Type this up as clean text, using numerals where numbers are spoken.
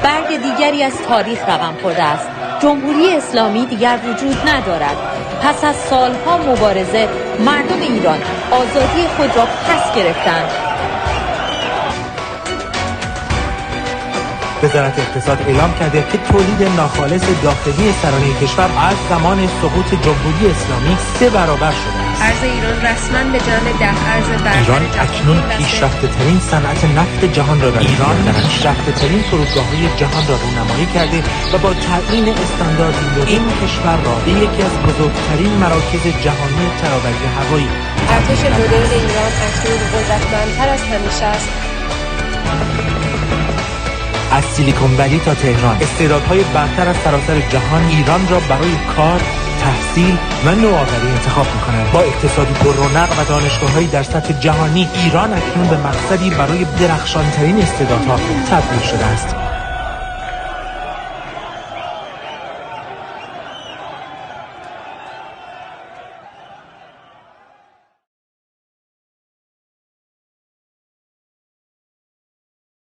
برگ دیگری از تاریخ رقم خورده است. جمهوری اسلامی دیگر وجود ندارد. پس از سالها مبارزه مردم ایران آزادی خود را پس گرفتند. وزارت اقتصاد اعلام کرده که تولید ناخالص داخلی سرانه کشور از زمان سقوط جمهوری اسلامی 3 برابر شده است. ارز ایران رسما به جان 10 ارز برتر ایران اکنون پیشرفته‌ترین صنعت نفت جهان را دارد. ایران پیشرفته‌ترین فرودگاه‌های جهان را رونمایی کرده و با تعیین استاندارد این کشور را به یکی از بزرگترین مراکز جهانی ترابری هوایی. ارتش مدرن ایران اکنون قدرتمندتر از همیشه است. از سیلیکون ولی تا تهران استعدادهای برتر از سراسر جهان ایران را برای کار، تحصیل و نوآوری انتخاب می‌کنند. با اقتصادی پررونق و دانشگاه‌هایی در سطح جهانی ایران اکنون به مقصدی برای درخشان‌ترین استعدادها تبدیل شده است.